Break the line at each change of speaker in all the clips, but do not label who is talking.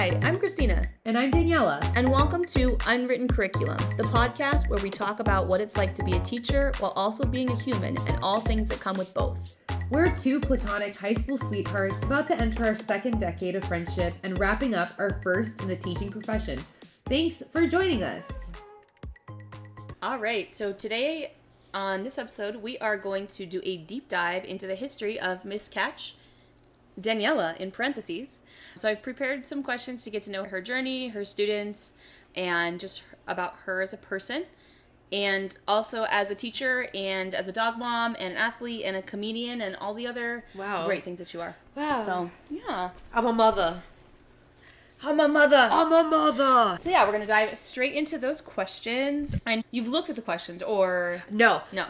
Hi, I'm Kristina.
And I'm Daniella.
And welcome to Unwritten Curriculum, the podcast where we talk about what it's like to be a teacher while also being a human and all things that come with both.
We're two platonic high school sweethearts about to enter our second decade of friendship and wrapping up our first in the teaching profession. Thanks for joining us.
All right, so today on this episode, we are going to do a deep dive into the history of Miss Katch, Daniella in parentheses. So I've prepared some questions to get to know her journey, her students, and just about her as a person. And also as a teacher and as a dog mom and an athlete and a comedian and all the other great things that you are.
Wow.
So, yeah.
I'm a mother.
I'm a mother.
So
yeah, we're going to dive straight into those questions. And you've looked at the questions or...
No.
No.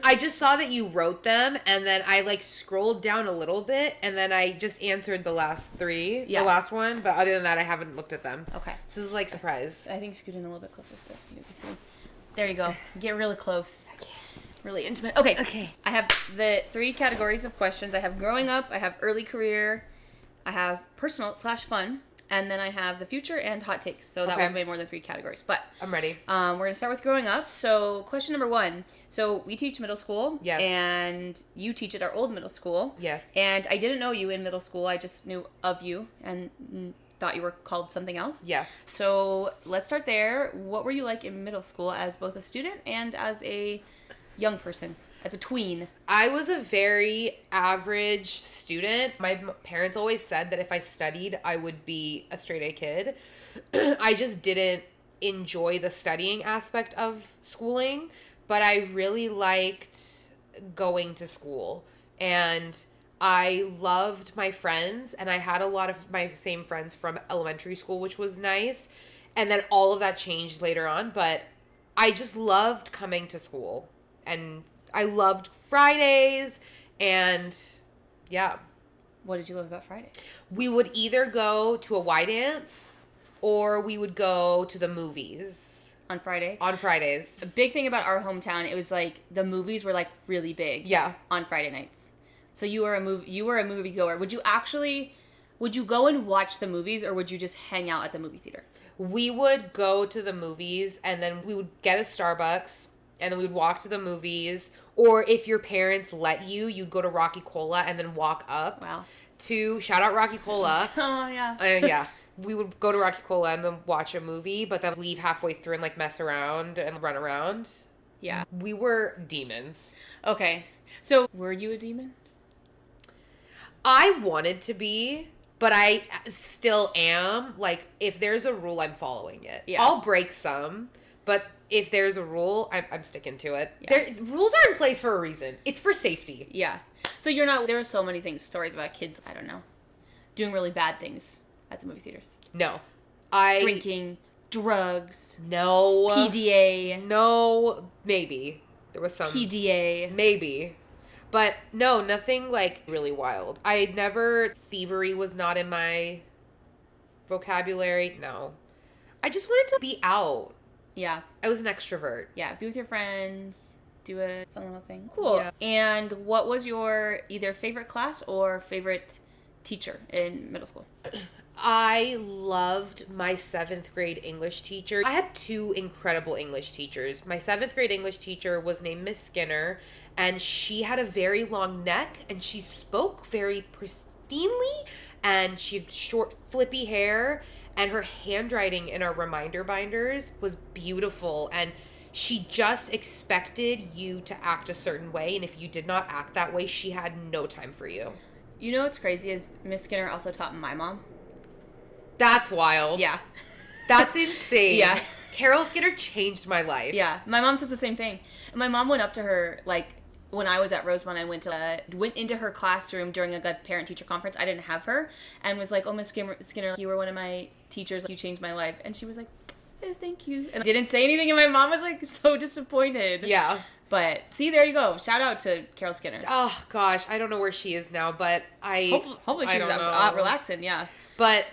I just saw that you wrote them and then I scrolled down a little bit and then I just answered the last three. Yeah. The last one. But other than that, I haven't looked at them.
Okay.
So this is surprise.
I think scoot in a little bit closer so you can see. There you go. Get really close. Really intimate. Okay. I have the three categories of questions. I have growing up, I have early career, I have personal/fun, and then I have the future and hot takes. So that was way more than three categories. But
I'm ready.
We're going to start with growing up. So question number 1. So we teach middle school.
Yes.
And you teach at our old middle school.
Yes.
And I didn't know you in middle school. I just knew of you and thought you were called something else.
Yes.
So let's start there. What were you like in middle school as both a student and as a young person, as a tween?
I was a very average student. My parents always said that if I studied, I would be a straight A kid. I just didn't enjoy the studying aspect of schooling, but I really liked going to school. And I loved my friends, and I had a lot of my same friends from elementary school, which was nice. And then all of that changed later on, but I just loved coming to school. And I loved Fridays, and yeah.
What did you love about Friday? We
would either go to a Y dance, or we would go to the movies.
On Friday?
On Fridays.
A big thing about our hometown, it was the movies were really big.
Yeah.
On Friday nights. So you were a movie goer. Would you go and watch the movies, or would you just hang out at the movie theater?
We would go to the movies, and then we would get a Starbucks, and then we would walk to the movies. Or if your parents let you, you'd go to Rocky Cola and then walk up.
Wow.
To shout out Rocky Cola.
Oh yeah.
Yeah. We would go to Rocky Cola and then watch a movie, but then leave halfway through and mess around and run around.
Yeah.
We were demons.
Okay. So were you a demon?
I wanted to be, but I still am. If there's a rule, I'm following it. Yeah. I'll break some, but if there's a rule, I'm sticking to it. Yeah. Rules are in place for a reason. It's for safety.
Yeah. So there are so many stories about kids, I don't know, doing really bad things at the movie theaters.
No.
Drinking, drugs.
No.
PDA.
No. Maybe. There was some.
PDA.
Maybe. But no, nothing really wild. Thievery was not in my vocabulary. No. I just wanted to be out.
Yeah.
I was an extrovert.
Yeah. Be with your friends. Do a fun little thing. Cool.
Yeah.
And what was your either favorite class or favorite teacher in middle school?
I loved my 7th grade English teacher. I had 2 incredible English teachers. My 7th grade English teacher was named Miss Skinner, and she had a very long neck, and she spoke very pristinely, and she had short, flippy hair, and her handwriting in our reminder binders was beautiful, and she just expected you to act a certain way, and if you did not act that way, she had no time for you.
You know what's crazy is Miss Skinner also taught my mom.
That's wild.
Yeah.
That's insane.
Yeah.
Carol Skinner changed my life.
Yeah. My mom says the same thing. And my mom went up to her, when I was at Rosemont, I went into her classroom during a parent-teacher conference. I didn't have her. And was like, oh, Miss Skinner, you were one of my teachers. You changed my life. And she was like, thank you. And I didn't say anything. And my mom was so disappointed.
Yeah.
But see, there you go. Shout out to Carol Skinner.
Oh, gosh. I don't know where she is now, but
Hopefully she's out relaxing, yeah.
But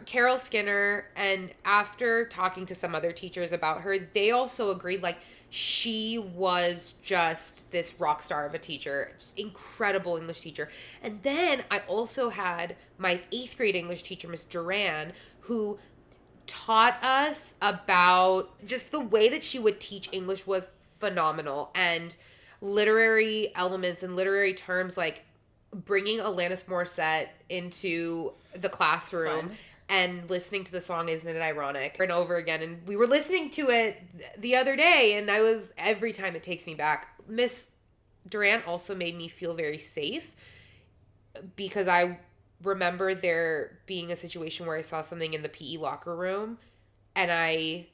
Carol Skinner, and after talking to some other teachers about her, they also agreed, She was just this rock star of a teacher, incredible English teacher. And then I also had my 8th grade English teacher, Miss Duran, who taught us about just the way that she would teach English was phenomenal. And literary elements and literary terms, like bringing Alanis Morissette into the classroom.
Fun.
And listening to the song Isn't It Ironic over and over again. And we were listening to it the other day, and every time it takes me back. Miss Durant also made me feel very safe, because I remember there being a situation where I saw something in the PE locker room, and I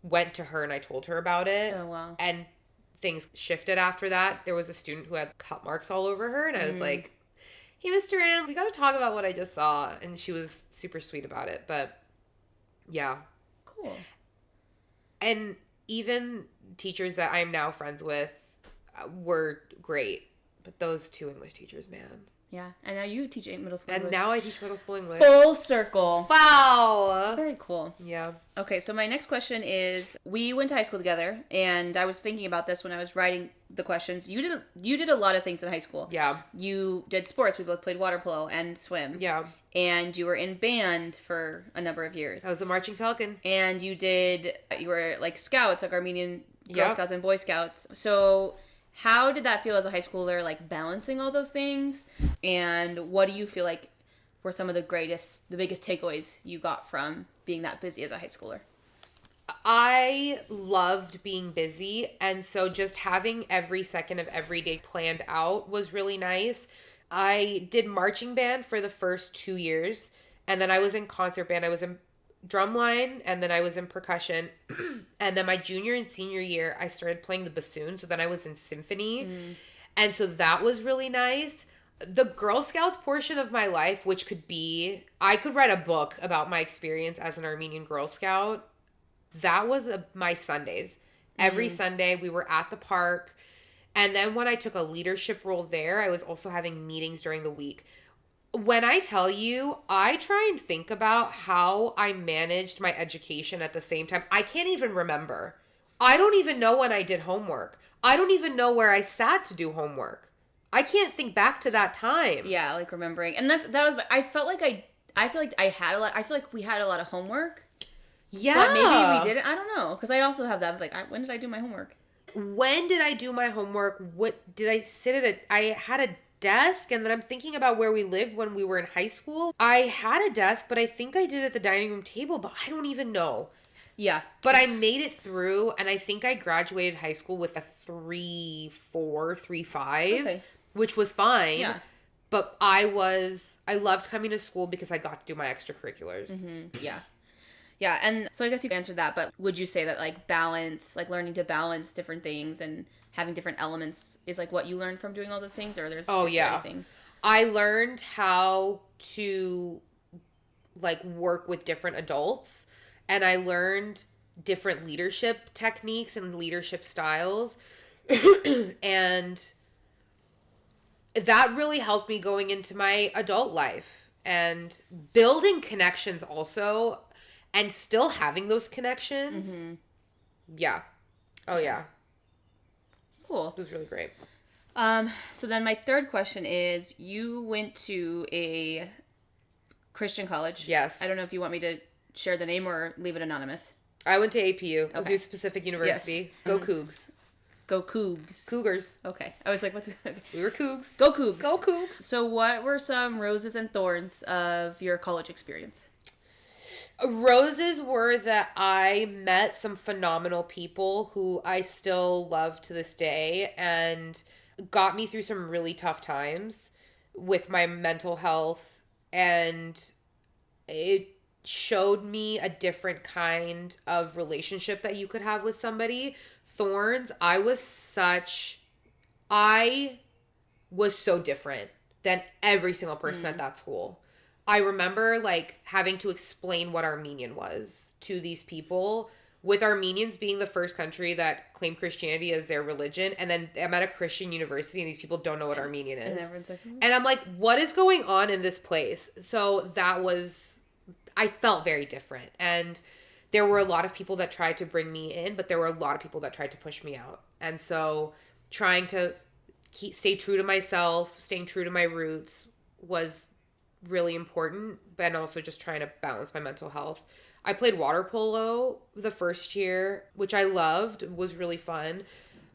went to her and I told her about it.
Oh, wow.
And things shifted after that. There was a student who had cut marks all over her, and I was like, hey, Mr. Ann, we got to talk about what I just saw. And she was super sweet about it. But yeah.
Cool.
And even teachers that I'm now friends with were great. But those 2 English teachers, man.
Yeah. And now you teach middle school
And
English.
now I teach middle school English.
Full circle.
Wow.
Very cool.
Yeah.
Okay, so my next question is, we went to high school together, and I was thinking about this when I was writing the questions. You did a lot of things in high school.
Yeah.
You did sports. We both played water polo and swim.
Yeah.
And you were in band for a number of years.
I was the Marching Falcon.
And you were like scouts, like Armenian Girl
Yep.
Scouts and Boy Scouts. So how did that feel as a high schooler, like balancing all those things? And what do you feel like were some of the biggest takeaways you got from being that busy as a high schooler?
I loved being busy, and so just having every second of every day planned out was really nice. I did marching band for the first 2 years, and then I was in concert band. I was in drumline, and then I was in percussion. And then my junior and senior year, I started playing the bassoon, so then I was in symphony. And so that was really nice. The Girl Scouts portion of my life, which I could write a book about my experience as an Armenian Girl Scout. That was my Sundays. Every Sunday we were at the park. And then when I took a leadership role there, I was also having meetings during the week. When I tell you, I try and think about how I managed my education at the same time. I can't even remember. I don't even know when I did homework. I don't even know where I sat to do homework. I can't think back to that time.
Yeah, like remembering. And I feel like we had a lot of homework.
Yeah.
But maybe we didn't. I don't know. Because I also have that. I was like, when did I do my homework?
When did I do my homework? What did I sit at? I had a desk, and then I'm thinking about where we lived when we were in high school. I had a desk, but I think I did it at the dining room table, but I don't even know.
Yeah.
But I made it through, and I think I graduated high school with a 3.4, 3.5,
Okay.
which was fine.
Yeah.
But I loved coming to school because I got to do my extracurriculars.
Mm-hmm. Yeah. Yeah, and so I guess you answered that, but would you say that like balance, like learning to balance different things and having different elements is like what you learned from doing all those things, or there's anything?
I learned how to like work with different adults, and I learned different leadership techniques and leadership styles. And that really helped me going into my adult life and building connections also. And still having those connections. Mm-hmm. Yeah. Oh, yeah.
Cool.
It was really great.
So then my third question is, you went to a Christian college.
Yes.
I don't know if you want me to share the name or leave it anonymous.
I went to APU,
Okay.
Azusa Pacific University.
Yes.
Go Cougs.
Go Cougs.
Cougars.
Okay. I was like, what's... Okay.
We were Cougs.
Go Cougs.
Go Cougs.
So what were some roses and thorns of your college experience?
Roses were that I met some phenomenal people who I still love to this day and got me through some really tough times with my mental health, and it showed me a different kind of relationship that you could have with somebody. Thorns, I was so different than every single person at that school. I remember like having to explain what Armenian was to these people, with Armenians being the first country that claimed Christianity as their religion. And then I'm at a Christian university and these people don't know what Armenian is.
And everyone's like,
And I'm like, what is going on in this place? So I felt very different. And there were a lot of people that tried to bring me in, but there were a lot of people that tried to push me out. And so trying to stay true to myself, staying true to my roots was really important, but also just trying to balance my mental health. I played water polo the first year, which I loved, was really fun.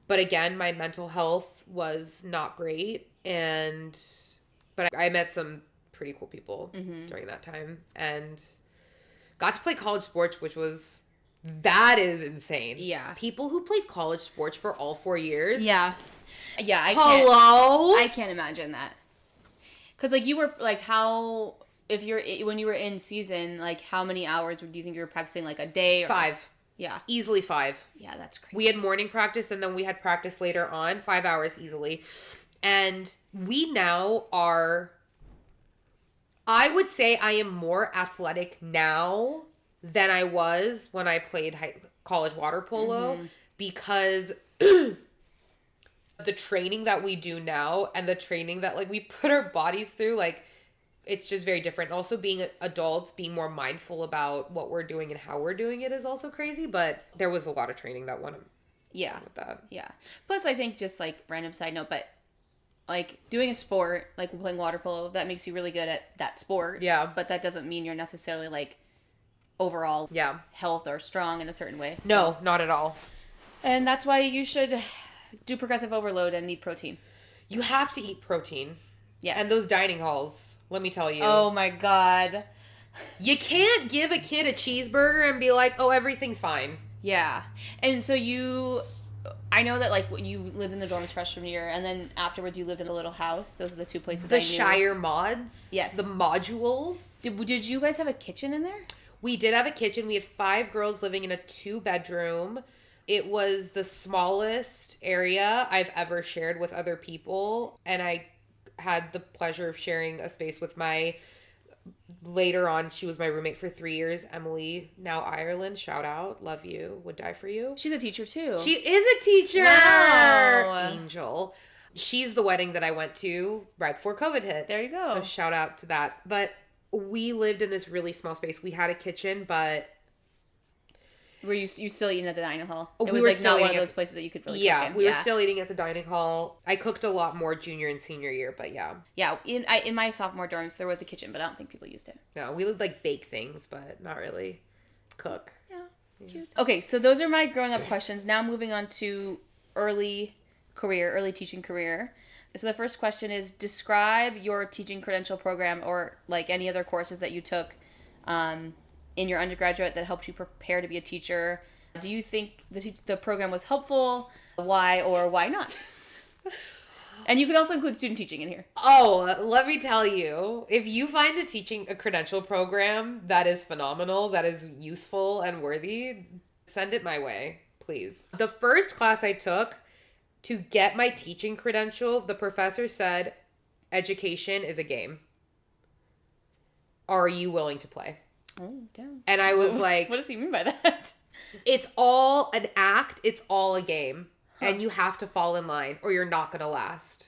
But again, my mental health was not great. But I met some pretty cool people during that time and got to play college sports, that is insane.
Yeah.
People who played college sports for all 4 years.
Yeah. Yeah.
I
can't imagine that. Because, like, you were, like, when you were in season, like, how many hours do you think you were practicing, like, a day?
5.
Yeah.
Easily 5.
Yeah, that's crazy.
We had morning practice and then we had practice later on. 5 hours easily. And we now are, I would say I am more athletic now than I was when I played college water polo because the training that we do now and the training that, like, we put our bodies through, like, it's just very different. Also, being adults, being more mindful about what we're doing and how we're doing it is also crazy. But there was a lot of training that went with that.
Yeah. Plus, I think, just, like, random side note, but, like, doing a sport, like playing water polo, that makes you really good at that sport.
Yeah.
But that doesn't mean you're necessarily, like, overall health or strong in a certain way. So.
No, not at all.
And that's why you should do progressive overload and eat protein.
You have to eat protein.
Yes.
And those dining halls, let me tell you.
Oh my God.
You can't give a kid a cheeseburger and be like, oh, everything's fine.
Yeah. And so I know that, like, you lived in the dorms freshman year, and then afterwards you lived in a little house. Those are the two places I knew.
The Shire mods.
Yes.
The modules.
Did you guys have a kitchen in there?
We did have a kitchen. We had 5 girls living in a 2-bedroom. It was the smallest area I've ever shared with other people. And I had the pleasure of sharing a space with later on, she was my roommate for 3 years, Emily, now Ireland. Shout out. Love you. Would die for you.
She's a teacher too.
She is a teacher.
Wow.
Angel. She's the wedding that I went to right before COVID hit.
There you go.
So shout out to that. But we lived in this really small space. We had a kitchen, but...
Were you still eating at the dining hall?
We
It was
were
like
still
not one of
eating
those places that you could really
Yeah,
cook in.
we were still eating at the dining hall. I cooked a lot more junior and senior year, but yeah.
Yeah, in my sophomore dorms, there was a kitchen, but I don't think people used it.
No, we would, like, bake things, but not really cook.
Yeah, cute. Okay, so those are my growing up questions. Now moving on to early teaching career. So the first question is, describe your teaching credential program or, like, any other courses that you took in your undergraduate that helped you prepare to be a teacher. Do you think the program was helpful? Why or why not? And you can also include student teaching in here.
Oh, let me tell you, if you find a credential program that is phenomenal, that is useful and worthy, send it my way, please. The first class I took to get my teaching credential, the professor said, education is a game. Are you willing to play?
Oh, damn.
And I was like...
What does he mean by that?
It's all an act. It's all a game. Huh. And you have to fall in line or you're not going to last.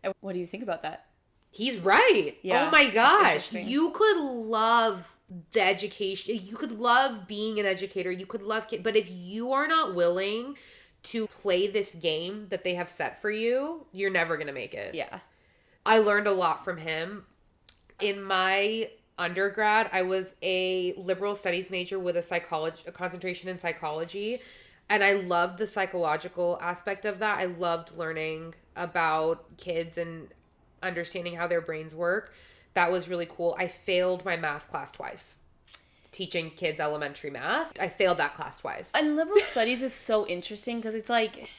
And what do you think about that?
He's right.
Yeah,
oh my gosh. You could love the education. You could love being an educator. You could love kids. But if you are not willing to play this game that they have set for you, you're never going to make it.
Yeah.
I learned a lot from him. In my undergrad, I was a liberal studies major with a concentration in psychology, and I loved the psychological aspect of that. I loved learning about kids and understanding how their brains work. That was really cool. I failed my math class twice. Teaching kids elementary math. I failed that class twice.
And liberal studies is so interesting because it's like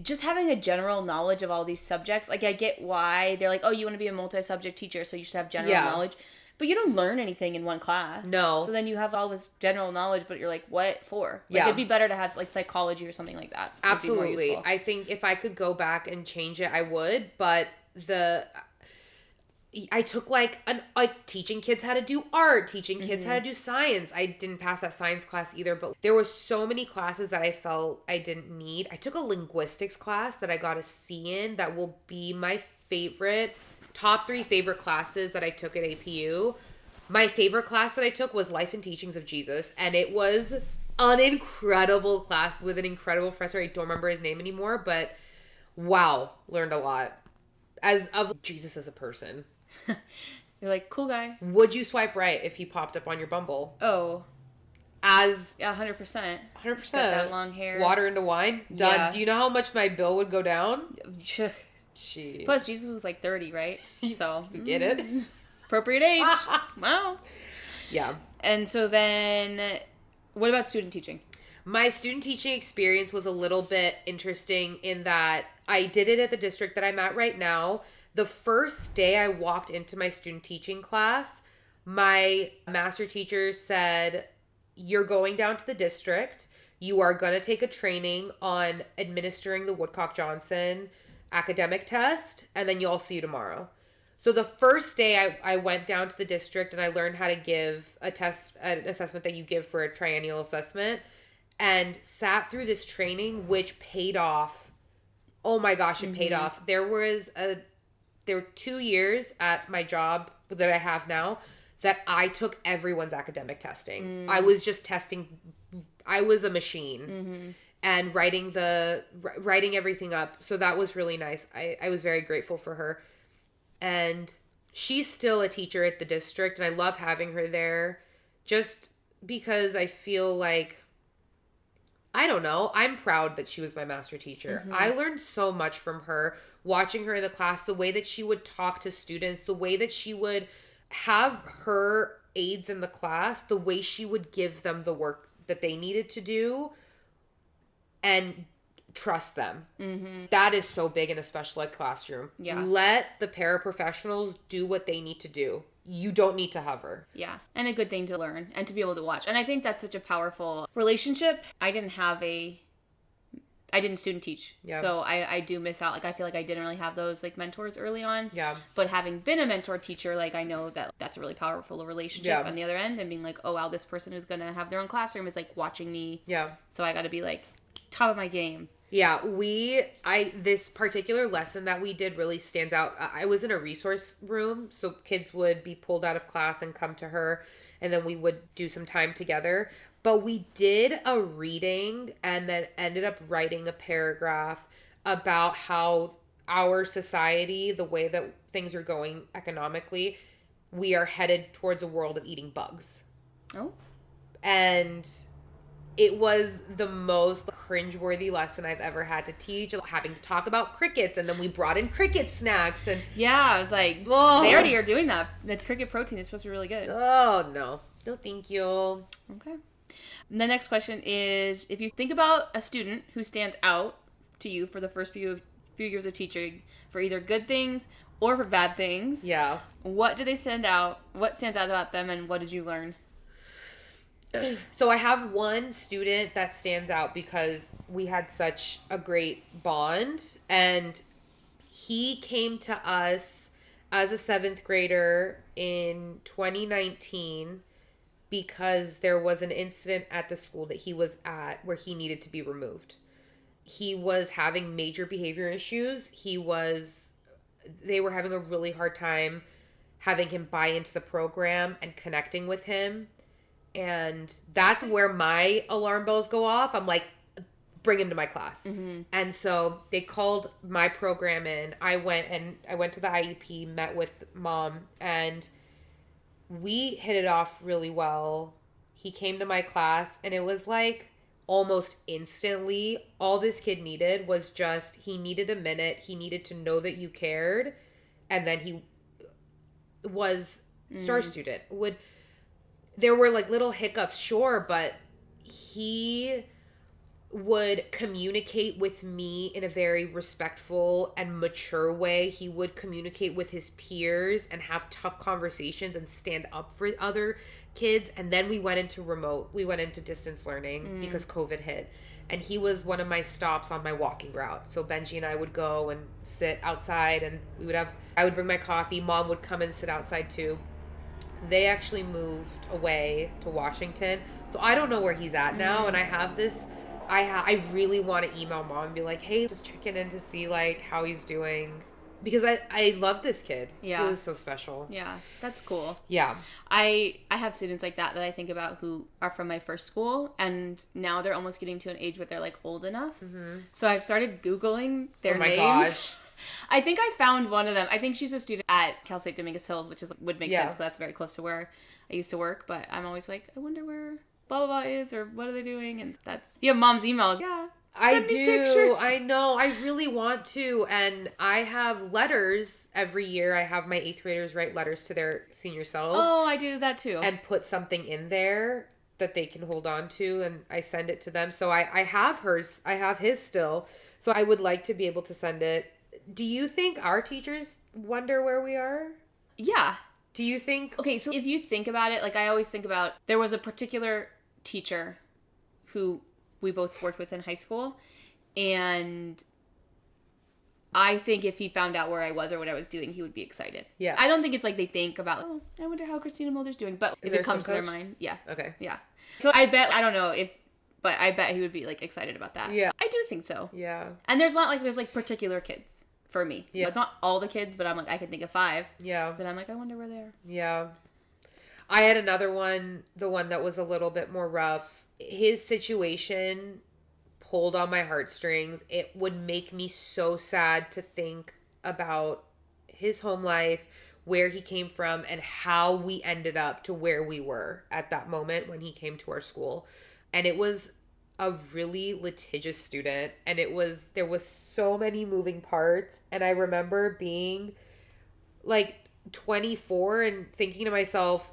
just having a general knowledge of all these subjects, like, I get why they're like, oh, you want to be a multi-subject teacher, so you should have general knowledge. But you don't learn anything in one class.
No.
So then you have all this general knowledge, but you're like, what for? Like, it'd be better to have, like, psychology or something like that.
Absolutely. I think if I could go back and change it, I would. But I took, like teaching kids how to do art, teaching kids how to do science. I didn't pass that science class either, but there were so many classes that I felt I didn't need. I took a linguistics class that I got a C in that will be my top 3 favorite classes that I took at APU. My favorite class that I took was Life and Teachings of Jesus, and it was an incredible class with an incredible professor. I don't remember his name anymore, but wow, learned a lot as of Jesus as a person.
You're like, cool guy.
Would you swipe right if he popped up on your Bumble?
Oh.
As...
Yeah, 100%.
100%.
Got that long hair.
Water into wine? Done.
Yeah.
Do you know how much my bill would go down?
Jeez. Plus, Jesus was like 30, right? So.
Get it?
Appropriate age. Wow.
Yeah.
And so then, what about student teaching?
My student teaching experience was a little bit interesting in that I did it at the district that I'm at right now. The first day I walked into my student teaching class, my master teacher said, you're going down to the district. You are going to take a training on administering the Woodcock-Johnson academic test, and then you'll see you tomorrow. So the first day I went down to the district and I learned how to give a test, an assessment that you give for a triennial assessment, and sat through this training, which paid off. Oh my gosh, it paid off. There were 2 years at my job that I have now that I took everyone's academic testing. I was just testing. I was a machine and writing everything up. So that was really nice. I was very grateful for her. And she's still a teacher at the district, and I love having her there just because I feel like, I don't know, I'm proud that she was my master teacher. I learned so much from her, watching her in the class, the way that she would talk to students, the way that she would have her aides in the class, the way she would give them the work that they needed to do and trust them. That is so big in a special ed classroom.
Yeah.
Let the paraprofessionals do what they need to do. You don't need to hover.
Yeah. And a good thing to learn and to be able to watch. And I think that's such a powerful relationship. I didn't student teach.
Yeah.
So I do miss out. Like, I feel like I didn't really have those like mentors early on.
Yeah.
But having been a mentor teacher, like, I know that that's a really powerful relationship on the other end, and being like, oh wow, this person who's going to have their own classroom is like watching me.
Yeah.
So I got to be like top of my game.
Yeah, this particular lesson that we did really stands out. I was in a resource room, so kids would be pulled out of class and come to her, and then we would do some time together. But we did a reading and then ended up writing a paragraph about how our society, the way that things are going economically, we are headed towards a world of eating bugs.
Oh.
And it was the most cringeworthy lesson I've ever had to teach, having to talk about crickets, and then we brought in cricket snacks. And
yeah, I was like, they already are doing that. That's cricket protein. It's supposed to be really good.
Oh, no. No, thank you.
Okay. And the next question is, if you think about a student who stands out to you for the first few years of teaching for either good things or for bad things,
yeah,
what do they stand out? What stands out about them, and what did you learn?
So I have one student that stands out because we had such a great bond, and he came to us as a 7th grader in 2019 because there was an incident at the school that he was at where he needed to be removed. He was having major behavior issues. They were having a really hard time having him buy into the program and connecting with him. And that's where my alarm bells go off. I'm like, bring him to my class. And so they called my program in. I went to the IEP, met with mom, and we hit it off really well. He came to my class, and it was like almost instantly, all this kid needed was just, he needed a minute. He needed to know that you cared. And then he was star student. There were like little hiccups, sure, but he would communicate with me in a very respectful and mature way. He would communicate with his peers and have tough conversations and stand up for other kids. And then we went into distance learning because COVID hit. And he was one of my stops on my walking route. So Benji and I would go and sit outside, and I would bring my coffee. Mom would come and sit outside too. They actually moved away to Washington. So I don't know where he's at now. And I have this, I really want to email mom and be like, hey, just checking in to see like how he's doing. Because I love this kid.
Yeah.
He was so special.
Yeah, that's cool.
Yeah.
I have students like that I think about who are from my first school, and now they're almost getting to an age where they're like old enough. Mm-hmm. So I've started Googling their names.
Gosh.
I think I found one of them. I think she's a student at Cal State Dominguez Hills, which would make sense because that's very close to where I used to work. But I'm always like, I wonder where blah, blah, blah is, or what are they doing? And you have mom's emails. Yeah.
I do. Pictures. I know. I really want to. And I have letters every year. I have my 8th graders write letters to their senior selves.
Oh, I do that too.
And put something in there that they can hold on to. And I send it to them. So I have hers. I have his still. So I would like to be able to send it. Do you think our teachers wonder where we are?
Yeah.
Do you think?
Okay, so if you think about it, like I always think about, there was a particular teacher who we both worked with in high school, and I think if he found out where I was or what I was doing, he would be excited. Yeah. I don't think it's like they think about, oh, I wonder how Kristina Mulder's doing, but if it comes to their mind, yeah.
Okay.
Yeah. So I bet, I don't know but I bet he would be like excited about that.
Yeah.
I do think so.
Yeah.
And there's like particular kids for me. Yeah. It's not all the kids, but I'm like, I can think of 5.
Yeah.
Then I'm like, I wonder where they are.
Yeah. I had another one, the one that was a little bit more rough. His situation pulled on my heartstrings. It would make me so sad to think about his home life, where he came from, and how we ended up to where we were at that moment when he came to our school. And it was a really litigious student, and there was so many moving parts. And I remember being like 24 and thinking to myself,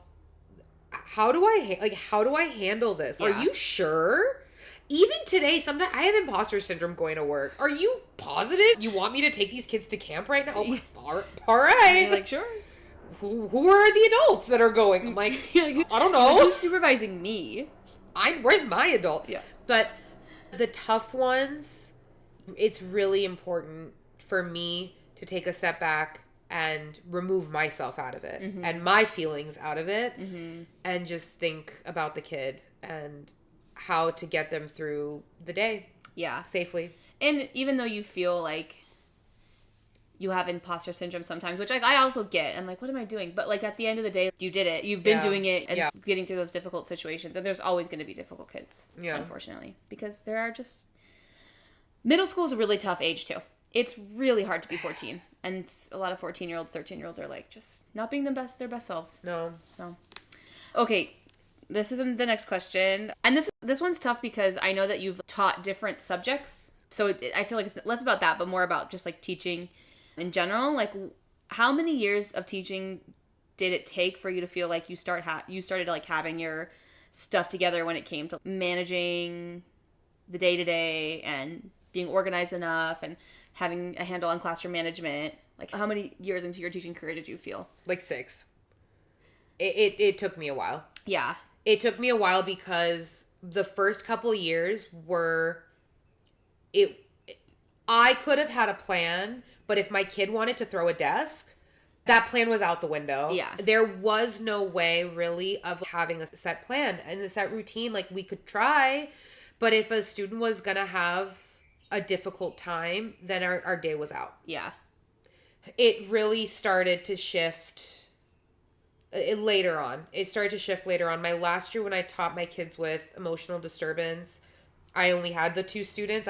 how do I handle this? Yeah. Are you sure? Even today, sometimes I have imposter syndrome going to work. Are you positive you want me to take these kids to camp right now? Oh, all right.
You're like, sure.
Who are the adults that are going? I'm like, I don't know.
Who's supervising me?
Where's my adult?
Yeah.
But the tough ones, it's really important for me to take a step back and remove myself out of it and my feelings out of it and just think about the kid and how to get them through the day.
Yeah.
Safely.
And even though you feel like you have imposter syndrome sometimes, which I also get. I'm like, what am I doing? But like at the end of the day, you did it. You've been doing it and getting through those difficult situations. And there's always going to be difficult kids, unfortunately. Because there are just... Middle school is a really tough age too. It's really hard to be 14. And a lot of 14-year-olds, 13-year-olds are like just not being their best selves.
No.
So, okay, this is the next question. And this one's tough because I know that you've taught different subjects. So I feel like it's less about that, but more about just like teaching in general. Like, how many years of teaching did it take for you to feel like you started like having your stuff together when it came to managing the day-to-day and being organized enough and having a handle on classroom management? Like, how many years into your teaching career did you feel?
Like 6. It took me a while.
Yeah.
It took me a while because the first couple years were... I could have had a plan, but if my kid wanted to throw a desk, that plan was out the window.
Yeah.
There was no way really of having a set plan and a set routine. Like, we could try, but if a student was going to have a difficult time, then our day was out.
Yeah.
It really started to shift later on. It started to shift later on. My last year when I taught my kids with emotional disturbance, I only had the 2 students.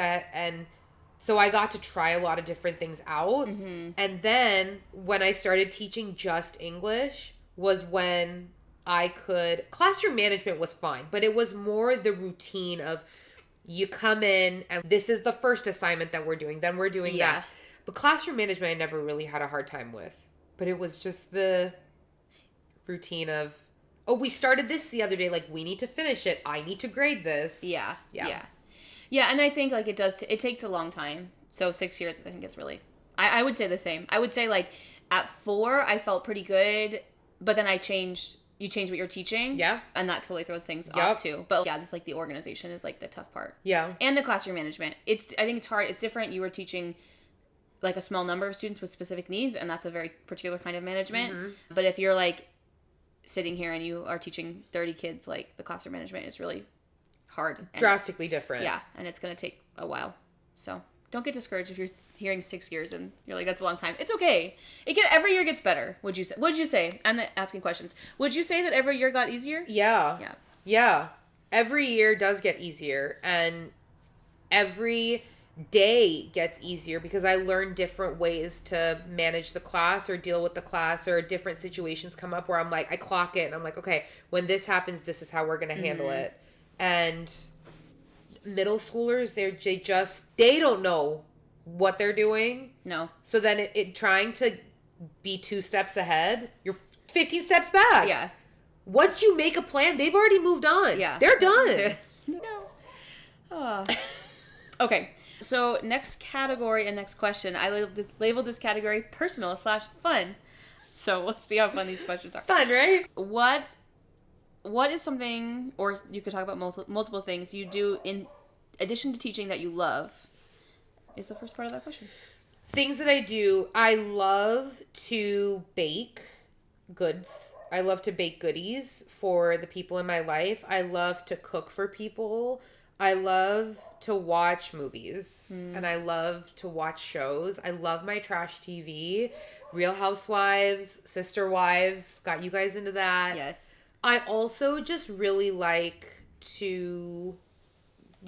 So I got to try a lot of different things out. Mm-hmm. And then when I started teaching just English was when classroom management was fine, but it was more the routine of you come in and this is the first assignment that we're doing. Then we're doing that. But classroom management I never really had a hard time with. But it was just the routine of, oh, we started this the other day. Like, we need to finish it. I need to grade this.
Yeah. Yeah, and I think, like, it takes a long time. So 6 years, I think, is really... I would say the same. I would say, like, at 4, I felt pretty good, but then you change what you're teaching. Yeah. And that totally throws things off, too. But, yeah, this, like, the organization is, like, the tough part. Yeah. And the classroom management. I think it's hard. It's different. You were teaching, like, a small number of students with specific needs, and that's a very particular kind of management. Mm-hmm. But if you're, like, sitting here and you are teaching 30 kids, like, the classroom management is really... hard.
Drastically different.
Yeah, and it's going to take a while. So, don't get discouraged if you're hearing 6 years and you're like, that's a long time. It's okay. Every year gets better. Would you say? I'm asking questions. Would you say that every year got easier?
Yeah.
Yeah.
Yeah. Every year does get easier, and every day gets easier because I learn different ways to manage the class or deal with the class, or different situations come up where I'm like, I clock it and I'm like, okay, when this happens, this is how we're going to handle it. And middle schoolers, they don't know what they're doing.
No.
So then it trying to be 2 steps ahead, you're 15 steps back.
Yeah.
Once you make a plan, they've already moved on.
Yeah.
They're done.
No. Oh. Okay. So next category and next question, I labeled this category personal/fun. So we'll see how fun these questions are.
Fun, right?
What is something, or you could talk about multiple things you do in addition to teaching that you love, is the first part of that question.
Things that I do, I love to bake goods. I love to bake goodies for the people in my life. I love to cook for people. I love to watch movies, and I love to watch shows. I love my trash TV. Real Housewives, Sister Wives, got you guys into that.
Yes.
I also just really like to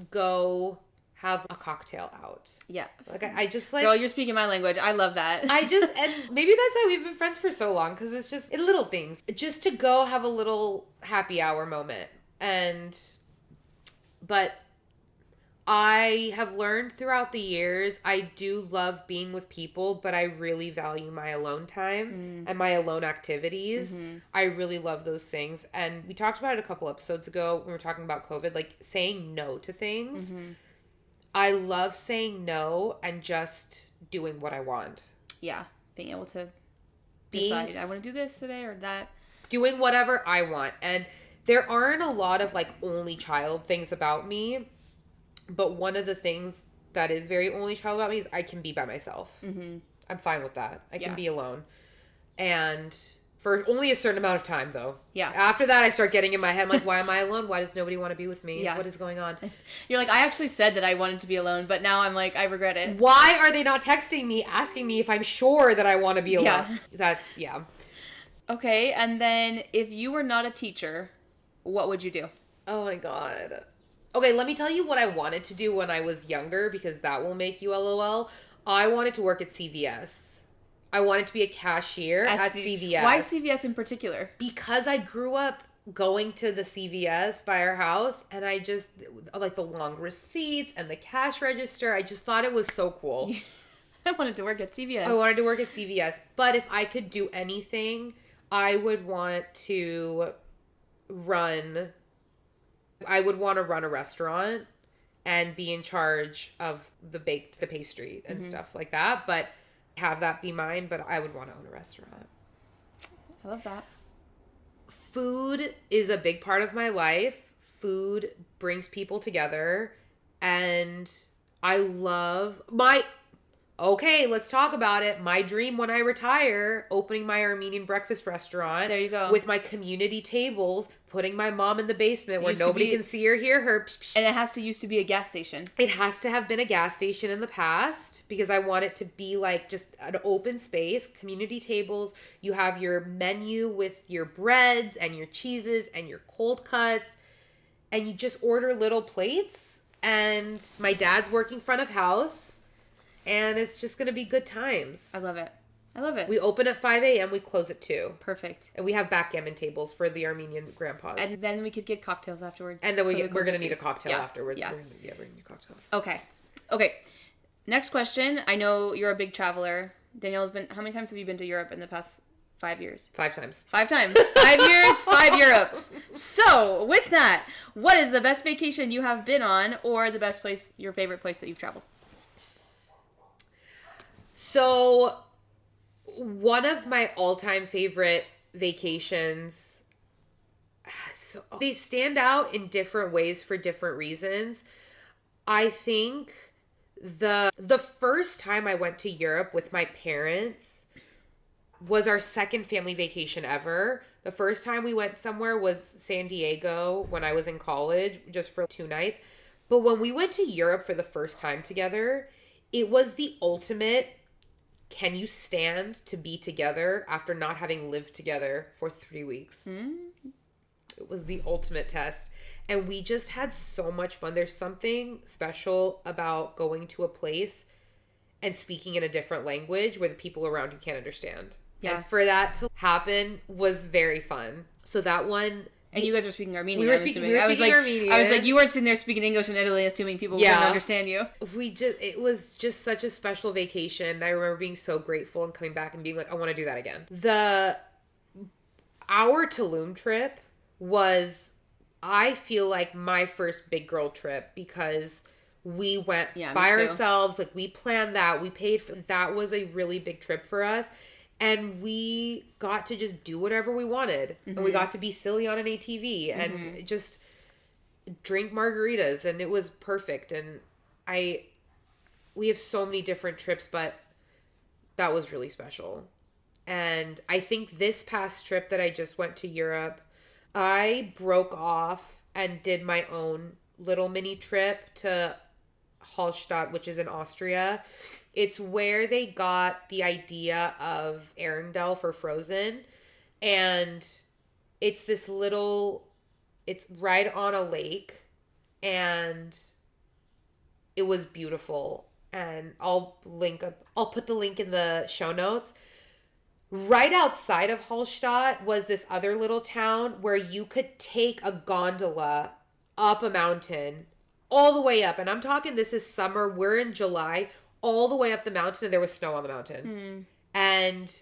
go have a cocktail out.
Yeah.
Like I just like...
Girl, you're speaking my language. I love that.
And maybe that's why we've been friends for so long, because it's just little things. Just to go have a little happy hour moment. But I have learned throughout the years, I do love being with people, but I really value my alone time and my alone activities. I really love those things. And we talked about it a couple episodes ago when we were talking about COVID, like saying no to things. I love saying no and just doing what I want.
Yeah. Being able to decide, I want to do this today or that.
Doing whatever I want. And there aren't a lot of like only child things about me. But one of the things that is very only child about me is I can be by myself. I'm fine with that. I can be alone. And for only a certain amount of time, though.
Yeah.
After that, I start getting in my head, I'm like, why am I alone? Why does nobody want to be with me?
Yeah.
What is going on?
You're like, I actually said that I wanted to be alone, but now I'm like, I regret it.
Why are they not texting me, asking me if I'm sure that I want to be alone?
Yeah. Okay, and then if you were not a teacher, what would you do?
Oh my God. Okay, let me tell you what I wanted to do when I was younger, because that will make you LOL. I wanted to work at CVS. I wanted to be a cashier at CVS.
Why CVS in particular?
Because I grew up going to the CVS by our house, and I just, like the long receipts and the cash register, I just thought it was so cool.
I wanted to work at CVS.
I wanted to work at CVS. But if I could do anything, I would want to run a restaurant and be in charge of the pastry and stuff like that. But have that be mine, but I would want to own a restaurant.
I love that.
Food is a big part of my life. Food brings people together, and I love okay, let's talk about it. My dream when I retire, opening my Armenian breakfast restaurant.
There you go.
With my community tables, putting my mom in the basement where nobody can see or hear her.
And it used to be a gas station.
It has to have been a gas station in the past, because I want it to be like just an open space, community tables. You have your menu with your breads and your cheeses and your cold cuts, and you just order little plates, and my dad's working front of house. And it's just going to be good times.
I love it. I love it.
We open at 5 a.m. We close at 2.
Perfect.
And we have backgammon tables for the Armenian grandpas.
And then we could get cocktails afterwards.
And then we're going to need a cocktail afterwards.
Yeah.
We're going to need a cocktail.
Okay. Next question. I know you're a big traveler. Danielle's how many times have you been to Europe in the past 5 years?
5 times.
5 times. 5 years, 5 Europes. So, with that, what is the best vacation you have been on, or the best place, your favorite place that you've traveled?
So, one of my all-time favorite vacations, they stand out in different ways for different reasons. I think the first time I went to Europe with my parents was our second family vacation ever. The first time we went somewhere was San Diego when I was in college, just for 2 nights. But when we went to Europe for the first time together, it was the ultimate, can you stand to be together after not having lived together for 3 weeks? It was the ultimate test. And we just had so much fun. There's something special about going to a place and speaking in a different language where the people around you can't understand. Yeah. And for that to happen was very fun. So that one...
And you guys were speaking Armenian.
We were speaking Armenian.
I was like, you weren't sitting there speaking English in Italy, assuming people couldn't understand you.
It was just such a special vacation. I remember being so grateful and coming back and being like, I want to do that again. Our Tulum trip was, I feel like, my first big girl trip because we went by ourselves. Like, we planned that. We paid for that. Was a really big trip for us. And we got to just do whatever we wanted. Mm-hmm. And we got to be silly on an ATV and just drink margaritas. And it was perfect. And we have so many different trips, but that was really special. And I think this past trip that I just went to Europe, I broke off and did my own little mini trip to Hallstatt, which is in Austria. It's where they got the idea of Arendelle for Frozen. And it's this it's right on a lake. And it was beautiful. And I'll put the link in the show notes. Right outside of Hallstatt was this other little town where you could take a gondola up a mountain, all the way up. And I'm talking, this is summer. We're in July. All the way up the mountain, and there was snow on the mountain. And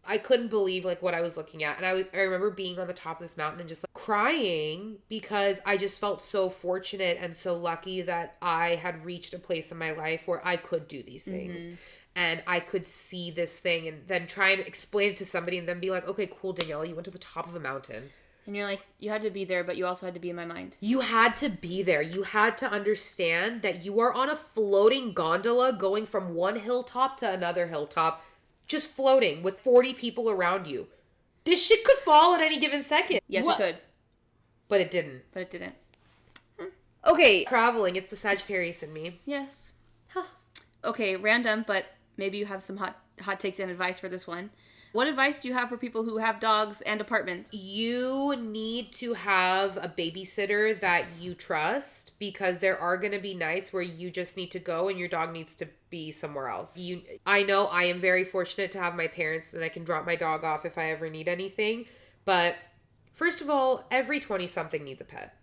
I couldn't believe like what I was looking at. And I remember being on the top of this mountain and just like crying because I just felt so fortunate and so lucky that I had reached a place in my life where I could do these things. And I could see this thing and then try and explain it to somebody and then be like, okay, cool, Daniella, you went to the top of a mountain.
And you're like, you had to be there, but you also had to be in my mind.
You had to be there. You had to understand that you are on a floating gondola going from one hilltop to another hilltop, just floating with 40 people around you. This shit could fall at any given second.
Yes, it could.
But it didn't.
Okay.
Traveling, it's the Sagittarius in me.
Yes. Huh. Okay, random, but maybe you have some hot takes and advice for this one. What advice do you have for people who have dogs and apartments?
You need to have a babysitter that you trust because there are going to be nights where you just need to go and your dog needs to be somewhere else. I know I am very fortunate to have my parents and I can drop my dog off if I ever need anything. But first of all, every 20-something needs a pet.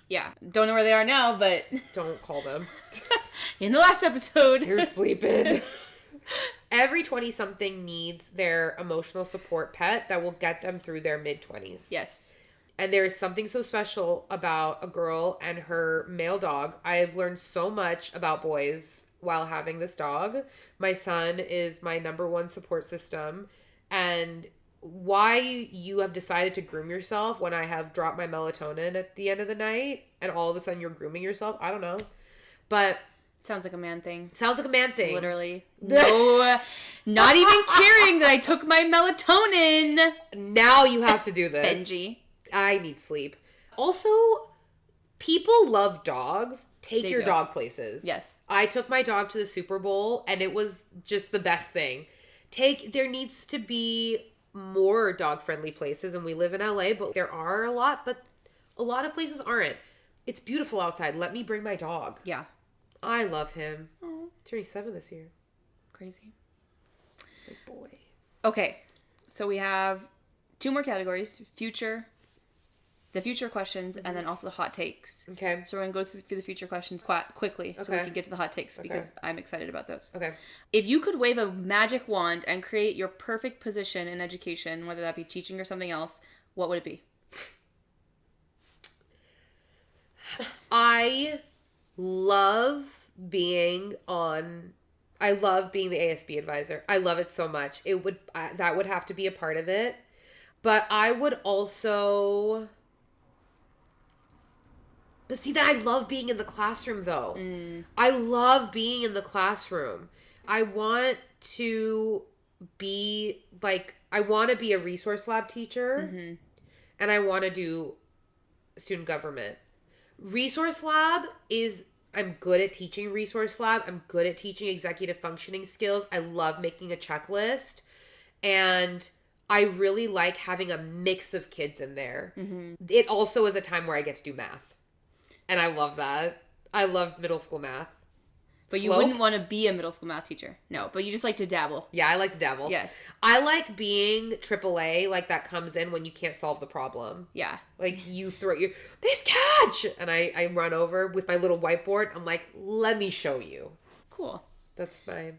Yeah. Don't know where they are now, but...
Don't call them.
In the last episode.
You're sleeping. Every 20-something needs their emotional support pet that will get them through their mid-20s.
Yes.
And there is something so special about a girl and her male dog. I have learned so much about boys while having this dog. My son is my number one support system. And why you have decided to groom yourself when I have dropped my melatonin at the end of the night and all of a sudden you're grooming yourself, I don't know. But...
Sounds like a man thing.
Literally.
No, not even caring that I took my melatonin.
Now you have to do this.
Benji.
I need sleep. Also, people love dogs. Take your dog places.
Yes.
I took my dog to the Super Bowl and it was just the best thing. There needs to be more dog-friendly places and we live in LA, but there are a lot, but a lot of places aren't. It's beautiful outside. Let me bring my dog.
Yeah.
I love him. Oh, turning 7 this year.
Crazy.
Good boy.
Okay. So we have 2 more categories. The future questions, and then also the hot takes.
Okay.
So we're going to go through the future questions quickly so we can get to the hot takes because I'm excited about those.
Okay.
If you could wave a magic wand and create your perfect position in education, whether that be teaching or something else, what would it be? I love being the ASB advisor. I love it so much. That would have to be a part of it. But I would also... But see, that I love being in the classroom, though. I love being in the classroom. I want to be, a resource lab teacher. And I want to do student government. Resource lab is
I'm good at teaching resource lab. I'm good at teaching executive functioning skills. I love making a checklist. And I really like having a mix of kids in there. Mm-hmm. It also is a time where I get to do math. And I love that. I love middle school math.
But you wouldn't want to be a middle school math teacher. No, but you just like to dabble.
Yeah, I like to dabble.
Yes.
I like being AAA, like that comes in when you can't solve the problem.
Yeah.
Like you throw your, Miss Katch! And I run over with my little whiteboard. I'm like, let me show you.
Cool.
That's fine.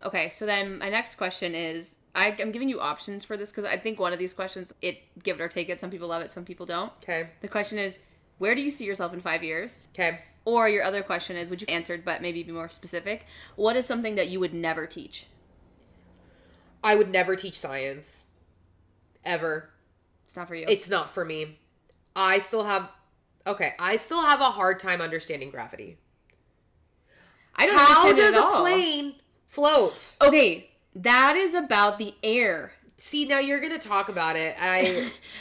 Okay, so then my next question is, I'm giving you options for this because I think one of these questions, give it or take it. Some people love it, some people don't.
Okay.
The question is, where do you see yourself in 5 years?
Okay.
Or your other question is, which you answered, but maybe be more specific. What is something that you would never teach?
I would never teach science. Ever.
It's not for you.
It's not for me. I still have a hard time understanding gravity.
I don't understand it at all.
How does a plane float?
Okay, that is about the air.
See, now you're going to talk about it.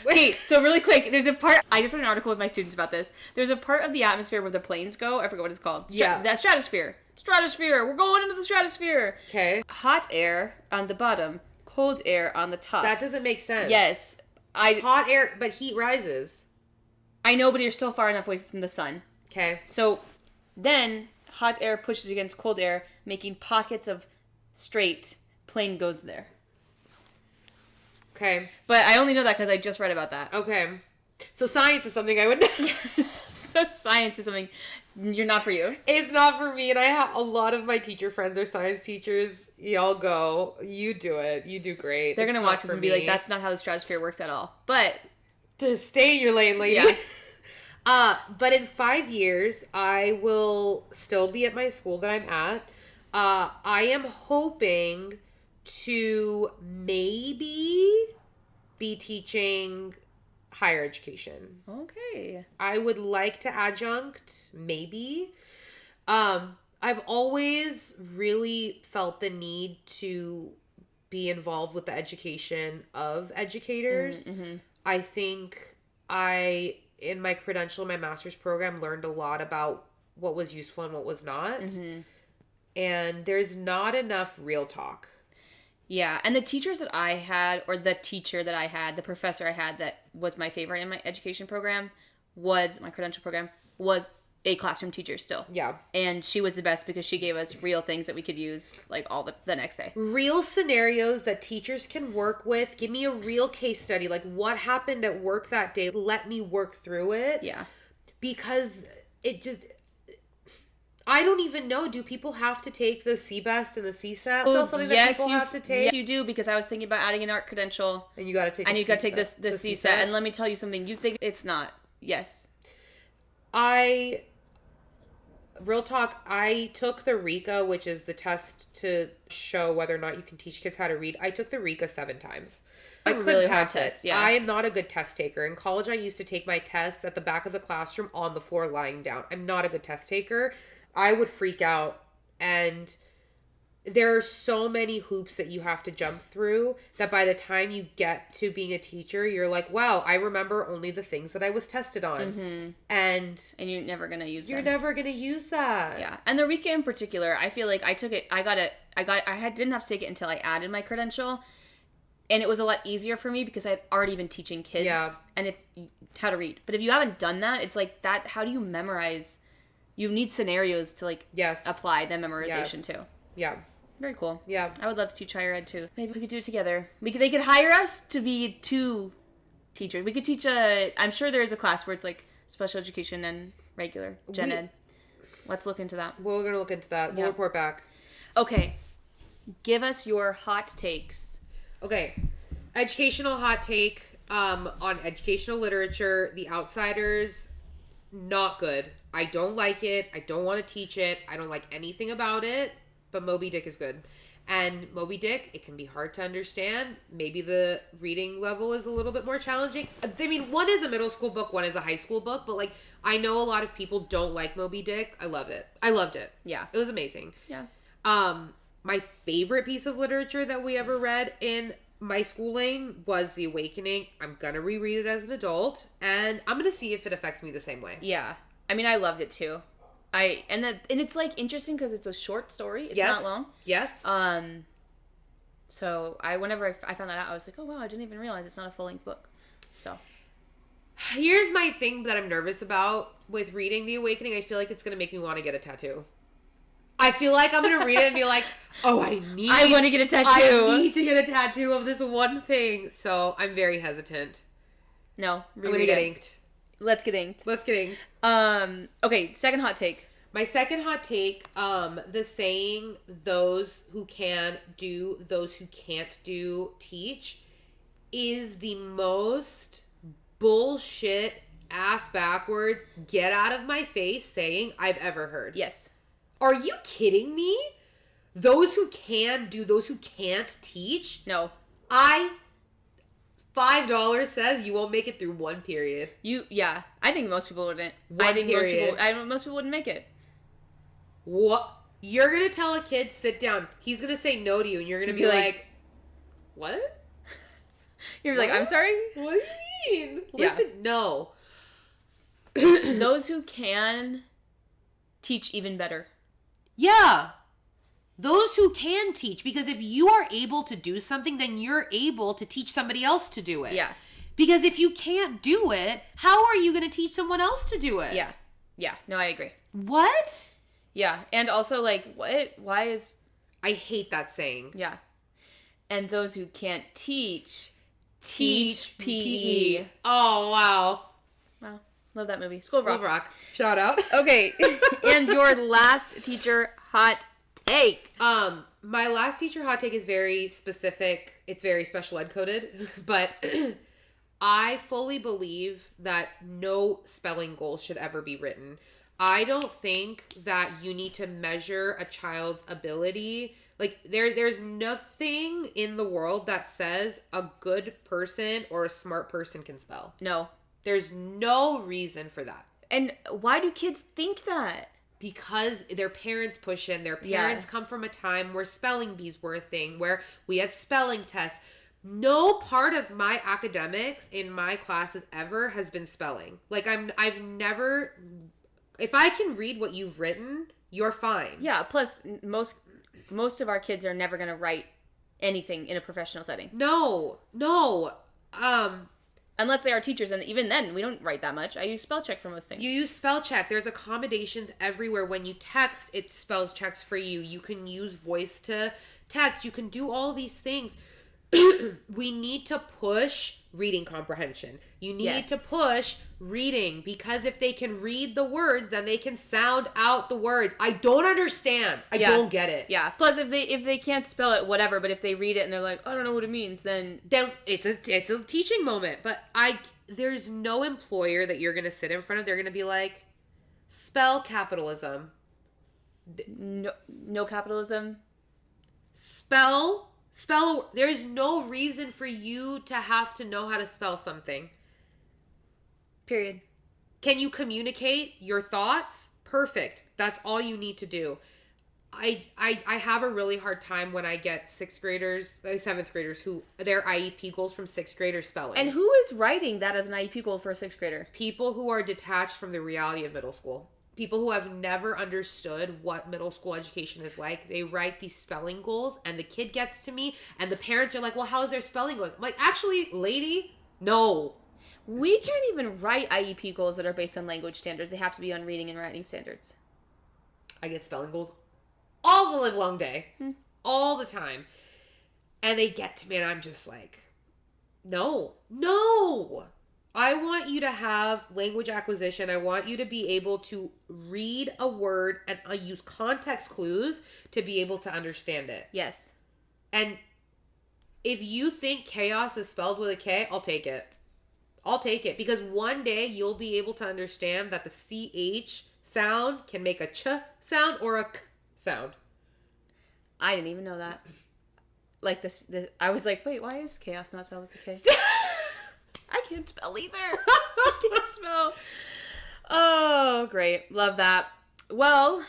Okay, so really quick, there's a part, I just read an article with my students about this. There's a part of the atmosphere where the planes go. I forget what it's called. The stratosphere. Stratosphere. We're going into the stratosphere.
Okay.
Hot air on the bottom, cold air on the top.
That doesn't make sense.
Yes.
Hot air, but heat rises.
I know, but you're still far enough away from the sun.
Okay.
So then hot air pushes against cold air, making pockets of straight. Plane goes there.
Okay.
But I only know that because I just read about that.
Okay. So science is something I would know.
So science is something you're not for you.
It's not for me. And I have a lot of my teacher friends are science teachers. Y'all go. You do it. You do great.
They're going to watch this and be like, that's not how the stratosphere works at all. But
to stay in your lane, lady.
Yeah.
But in 5 years, I will still be at my school that I'm at. I am hoping to maybe be teaching higher education.
Okay.
I would like to adjunct, maybe. I've always really felt the need to be involved with the education of educators. Mm-hmm. I think in my credential, my master's program, learned a lot about what was useful and what was not. Mm-hmm. And there's not enough real talk.
Yeah, and the teachers that I had, or the teacher that I had, the professor I had that was my favorite in my education program, my credential program, was a classroom teacher still.
Yeah.
And she was the best because she gave us real things that we could use, like, all the next day.
Real scenarios that teachers can work with. Give me a real case study. Like, what happened at work that day? Let me work through it.
Yeah.
Because it just... I don't even know. Do people have to take the CBEST and the CSAT? Still something that people have to take?
Yes, you do, because I was thinking about adding an art credential.
And you got to take
the CSAT. And let me tell you something. You think it's not. Yes.
Real talk, I took the RICA, which is the test to show whether or not you can teach kids how to read. I took the RICA 7 times. I couldn't really pass it.
Yeah.
I am not a good test taker. In college, I used to take my tests at the back of the classroom on the floor lying down. I'm not a good test taker. I would freak out, and there are so many hoops that you have to jump through that by the time you get to being a teacher, you're like, wow, I remember only the things that I was tested on. Mm-hmm. And
you're never going to use that.
You're never going to use that.
Yeah. And the RICA in particular, I feel like I took it, didn't have to take it until I added my credential. And it was a lot easier for me because I had already been teaching kids and how to read. But if you haven't done that, it's like that, how do you memorize? You need scenarios to apply the memorization to.
Yeah.
Very cool.
Yeah.
I would love to teach higher ed too. Maybe we could do it together. They could hire us to be 2 teachers. We could teach I'm sure there is a class where it's like special education and regular gen ed. Let's look into that.
We're going to look into that. We'll report back.
Okay. Give us your hot takes.
Okay. Educational hot take on educational literature. The Outsiders, not good. I don't like it. I don't want to teach it. I don't like anything about it. But Moby Dick is good. And Moby Dick, it can be hard to understand. Maybe the reading level is a little bit more challenging. I mean, one is a middle school book, one is a high school book. But, I know a lot of people don't like Moby Dick. I love it. I loved it.
Yeah.
It was amazing.
Yeah.
My favorite piece of literature that we ever read in my schooling was The Awakening. I'm going to reread it as an adult. And I'm going to see if it affects me the same way.
Yeah. I mean, I loved it too. And it's like interesting because it's a short story. It's not long.
Yes.
So whenever I found that out, I was like, oh wow, I didn't even realize it's not a full length book. So
here's my thing that I'm nervous about with reading The Awakening. I feel like it's gonna make me want to get a tattoo. I feel like I'm gonna read it and be like, oh, I want to get a tattoo. I need to get a tattoo of this one thing. So I'm very hesitant.
No,
I'm gonna get inked.
Let's get inked. Okay, second hot take.
My second hot take, the saying, those who can do, those who can't do, teach, is the most bullshit, ass backwards, get out of my face saying I've ever heard.
Yes.
Are you kidding me? Those who can do, those who can't teach?
No.
$5 says you won't make it through one period.
Yeah. I think most people wouldn't.
Most
people wouldn't make it.
What? You're going to tell a kid, sit down. He's going to say no to you, and you're going to be like, what?
You're like, I'm sorry?
What do you mean? Listen, no.
Those who can teach even better.
Yeah. Those who can teach, because if you are able to do something, then you're able to teach somebody else to do it.
Yeah.
Because if you can't do it, how are you going to teach someone else to do it?
Yeah. Yeah. No, I agree.
What?
Yeah. And also, like, what? Why is...
I hate that saying.
Yeah. And those who can't teach PE.
Oh, wow.
Wow. Love that movie. School of Rock.
Shout out.
Okay. And your last teacher hot take.
My last teacher hot take is very specific. It's very special ed coded, but I fully believe that no spelling goals should ever be written. I don't think that you need to measure a child's ability. Like there's nothing in the world that says a good person or a smart person can spell.
No.
There's no reason for that.
And why do kids think that?
Because their parents push in. Their parents come from a time where spelling bees were a thing, where we had spelling tests. No part of my academics in my classes ever has been spelling. Like I've never, if I can read what you've written, you're fine.
Yeah. Plus, most of our kids are never going to write anything in a professional setting.
No.
Unless they are teachers, and even then, we don't write that much. I use spell check for most things.
You use spell check. There's accommodations everywhere. When you text, it spells checks for you. You can use voice to text. You can do all these things. We need to push reading comprehension. You need to push reading, because if they can read the words, then they can sound out the words. I don't understand. I don't get it.
Yeah. Plus, if they can't spell it, whatever. But if they read it and they're like, I don't know what it means, then
it's a teaching moment. But there's no employer that you're gonna sit in front of. They're gonna be like, spell capitalism.
No capitalism.
Spell. There's no reason for you to have to know how to spell something.
Period.
Can you communicate your thoughts? Perfect. That's all you need to do. I have a really hard time when I get 7th graders who their IEP goals from 6th grader spelling.
And who is writing that as an IEP goal for a 6th grader?
People who are detached from the reality of middle school. People who have never understood what middle school education is like. They write these spelling goals, and the kid gets to me, and the parents are like, well, how is their spelling going? I'm like, actually, lady, no.
We can't even write IEP goals that are based on language standards. They have to be on reading and writing standards.
I get spelling goals all the live long day. All the time. And they get to me, and I'm just like, no. I want you to have language acquisition. I want you to be able to read a word and use context clues to be able to understand it.
Yes.
And if you think chaos is spelled with a K, I'll take it. Because one day you'll be able to understand that the CH sound can make a ch sound or a k sound.
I didn't even know that. Like I was like, wait, why is chaos not spelled with a K? I can't spell either. I can't spell. Oh, great. Love that. Well,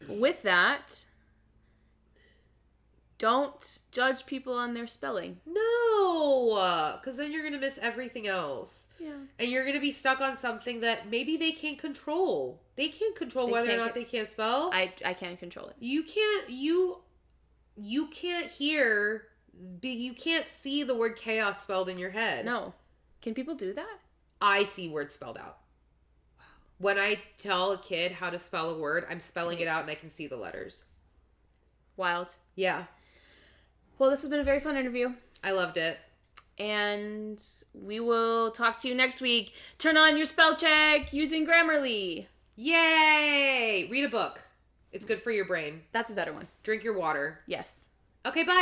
with that, don't judge people on their spelling.
No. No, because then you're going to miss everything else.
Yeah.
And you're going to be stuck on something that maybe they can't control. They can't control whether or not they can't spell.
I can't control it.
You can't hear, you can't see the word chaos spelled in your head.
No. Can people do that?
I see words spelled out. Wow. When I tell a kid how to spell a word, I'm spelling it out and I can see the letters.
Wild.
Yeah.
Well, this has been a very fun interview.
I loved it.
And we will talk to you next week. Turn on your spell check using Grammarly.
Yay! Read a book. It's good for your brain.
That's a better one.
Drink your water.
Yes.
Okay, bye.